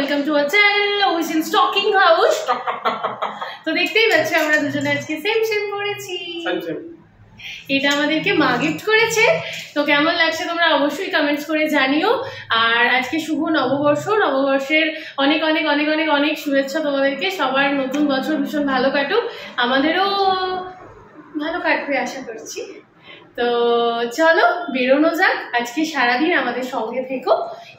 Welcome to our channel with in stocking house. তো দেখতেই পাচ্ছ আমরা দুজনে আজকে সেম সেম পড়েছি। এটা আমাদেরকে মা গিফট করেছে। তো কেমন লাগছে তোমরা অবশ্যই কমেন্টস করে জানিও। আর আজকে শুভ নববর্ষ, নববর্ষের অনেক অনেক অনেক অনেক অনেক শুভেচ্ছা তোমাদেরকে। সবার নতুন বছর ভীষণ ভালো কাটুক, আমাদেরও ভালো কাটবে আশা করছি। তো চলো বেরোনো যাক। আজকে সারাদিন আমাদের সঙ্গে থেকো,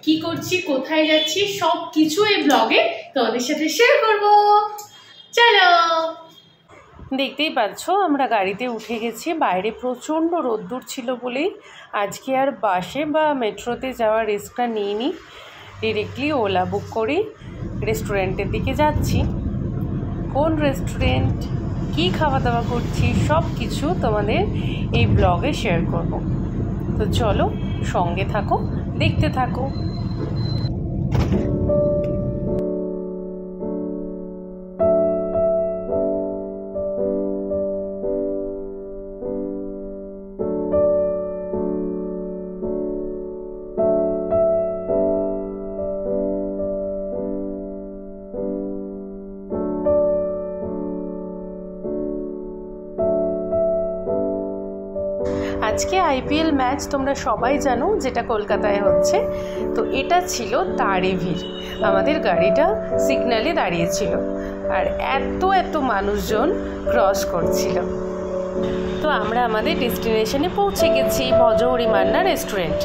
কি করছি কোথায় যাচ্ছি সব কিছু এই ব্লগে তোমাদের সাথে শেয়ার করব। চলো। দেখতেই পাচ্ছ আমরা গাড়িতে উঠে গেছি। বাইরে প্রচণ্ড রোদ্দুর ছিল বলেই আজকে আর বাসে বা মেট্রোতে যাওয়ার রিস্কটা নিইনি, ডিরেক্টলি ওলা বুক করেই রেস্টুরেন্টের দিকে যাচ্ছি। কোন রেস্টুরেন্ট, কি খাওয়া দাওয়া করছি সব কিছু তোমাদের এই ব্লগে শেয়ার করব। তো চলো সঙ্গে থাকো, দেখতে থাকো। আজকে আইপিএল ম্যাচ তোমরা সবাই জানো, যেটা কলকাতায় হচ্ছে। তো এটা ছিল তারই ভিড়। আমাদের গাড়িটা সিগন্যালে দাঁড়িয়েছিল আর এত এত মানুষজন ক্রস করছিল। তো আমরা আমাদের ডেস্টিনেশনে পৌঁছে গেছি, ভজহরি মান্না রেস্টুরেন্ট।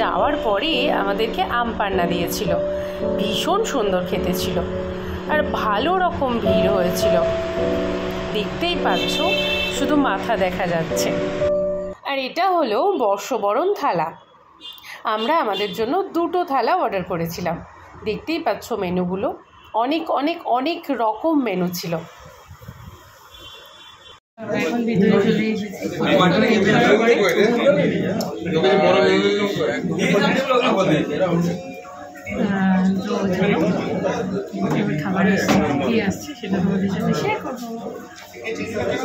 যাওয়ার পরে আমাদেরকে আম পান্না দিয়েছিল, ভীষণ সুন্দর খেতে ছিল আর ভালো রকম ভিড় হয়েছিল। দেখতেই পাচ্ছ শুধু মাথা দেখা যাচ্ছে। আর এটা হলো বর্ষবরণ থালা। আমরা আমাদের জন্য 2টো থালা অর্ডার করেছিলাম। দেখতেই পাচ্ছ মেনুগুলো, অনেক অনেক অনেক রকম মেনু ছিল। এখন ভিতরে চলে এসেছি। খাবার কি আসছে সেটা তোমাদের সাথে শেয়ার করবো।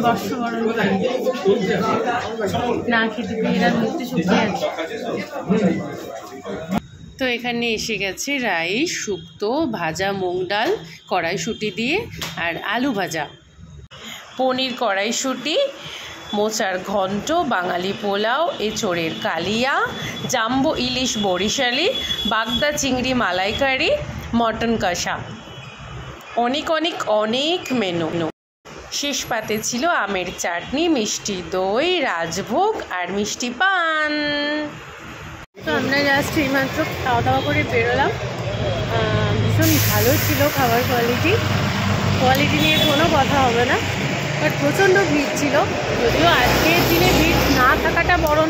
বর্ষবরণ না খেতে পেয়ে এরা মুখতে শুকিয়ে আছে। তো এখানে এসে গেছে রাইস, শুক্তো, ভাজা মুগ ডাল কড়াইশুঁটি দিয়ে, আর আলু ভাজা, পনির কড়াইশুঁটি, মোচার ঘন্ট, বাঙালি পোলাও, এঁচোড়ের কালিয়া, জাম্বো ইলিশ বরিশালি, বাগদা চিংড়ি মালাইকারি, মটন কষা, অনেক অনেক অনেক মেনু। শেষ পাতে ছিল আমের চাটনি, মিষ্টি দই, রাজভোগ আর মিষ্টি পান। তো আমরা জাস্ট এইমাত্র খাওয়া দাওয়া করে বেরোলাম। ভীষণ ভালো ছিল খাবার কোয়ালিটি নিয়ে কোনো কথা হবে না, বাট প্রচণ্ড ভিড় ছিল। যদিও আজকের দিনে ভিড় না থাকাটা বরং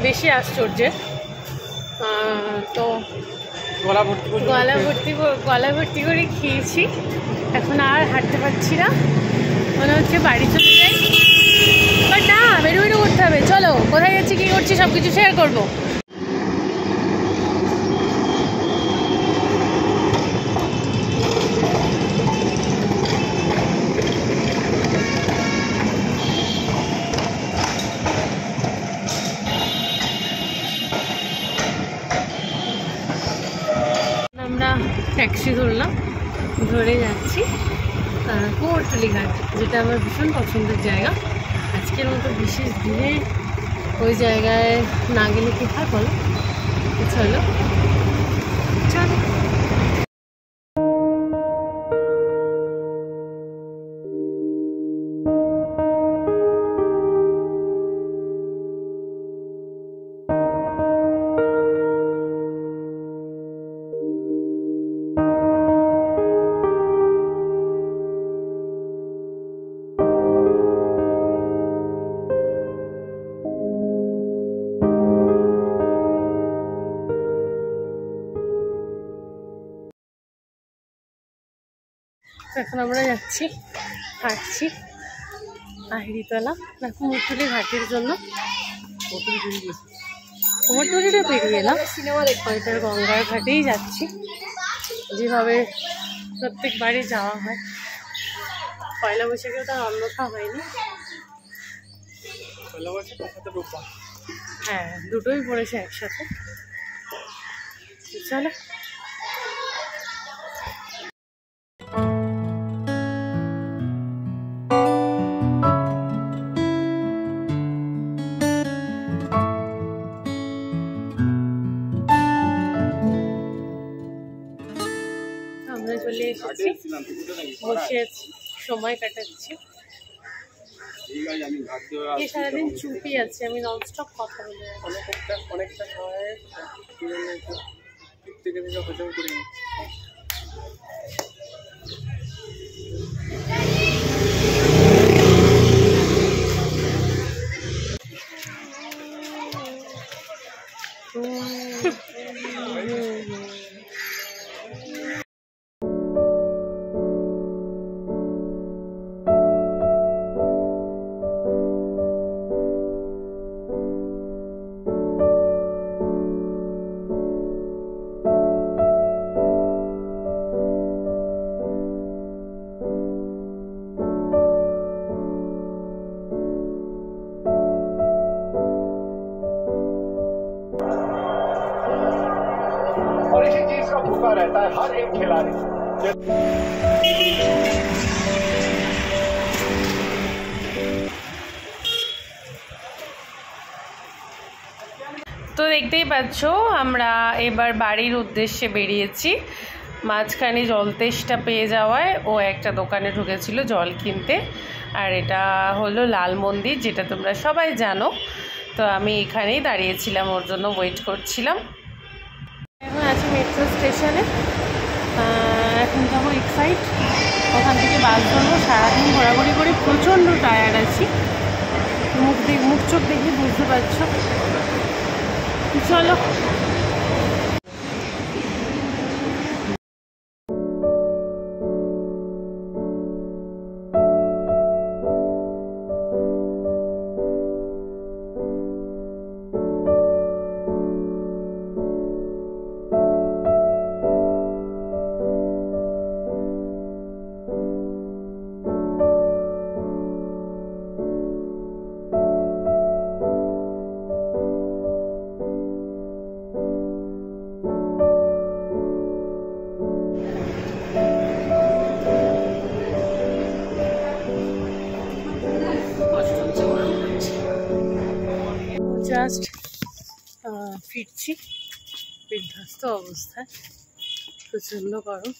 বেশি আশ্চর্যের। তো গলা ভর্তি করে খেয়েছি। এখন আর হাঁটতে পারছি না, মনে হচ্ছে বাড়ি চলে যাই। বাট না, বেরো করতে হবে। চলো কোথায় যাচ্ছি, কী করছি সব কিছু শেয়ার করবো। আমরা ট্যাক্সি ধরলাম, ধরে যাচ্ছি কুমোরটুলি ঘাট, যেটা আমার ভীষণ পছন্দের জায়গা। আজকের মতো বিশেষ দিনে ওই জায়গায় না গেলে কি হয় বলো। চলো চলো। এখন আমরা যাচ্ছি, হাঁটছি আহিরিতলা না কুমোরটুলি ঘাটের জন্য। কুমোরটুলিটা পেরিয়ে এলাম, ওইটার গঙ্গার ঘাটেই যাচ্ছি, যেভাবে প্রত্যেকবারই যাওয়া হয়। পয়লা বৈশাখেও তার অন্যথা হয়নি। হ্যাঁ, দুটোই পড়েছে একসাথে। চলো সময় কাটাচ্ছি। সারাদিন চুপি আছে, আমি ননস্টপ কথা বলে অনেকটা সময় থেকে হজম করে নিচ্ছি। और इसी चीज का भूखा रहता है हर एक खिलाड़ी। তো দেখতেই পাচ্ছ আমরা এবার বাড়ির উদ্দেশ্যে বেরিয়েছি। মাঝখানে জল তেষ্টা পেয়ে যাওয়ায় ও একটা দোকানে ঢুকেছিল জল কিনতে, আর এটা হলো লাল মন্দির, যেটা তোমরা সবাই জানো। তো আমি এখানেই দাঁড়িয়েছিলাম, ওর জন্য ওয়েট করছিলাম। এখন আছি মেট্রো স্টেশনে, এখন যাবো এক্সাইট, ওখান থেকে বাস ধরবো। সারাদিন ঘোরাঘুরি করে প্রচণ্ড টায়ার্ড আছি, মুখ চোখ দেখে বুঝতে পারছো। চলো জাস্ট ফিরছি বিধ্বস্ত অবস্থায়, প্রচণ্ড গরম।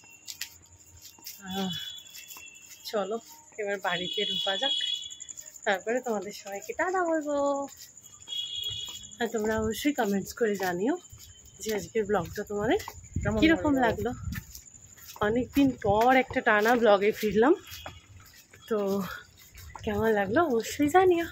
চলো এবার বাড়িতে ঢোকা যাক, তারপরে তোমাদের সবাইকে টাটা বলবো। আর তোমরা অবশ্যই কমেন্টস করে জানিও যে আজকের ব্লগটা তোমাদের কীরকম লাগলো। অনেকদিন পর একটা টানা ব্লগে ফিরলাম, তো কেমন লাগলো অবশ্যই জানিও।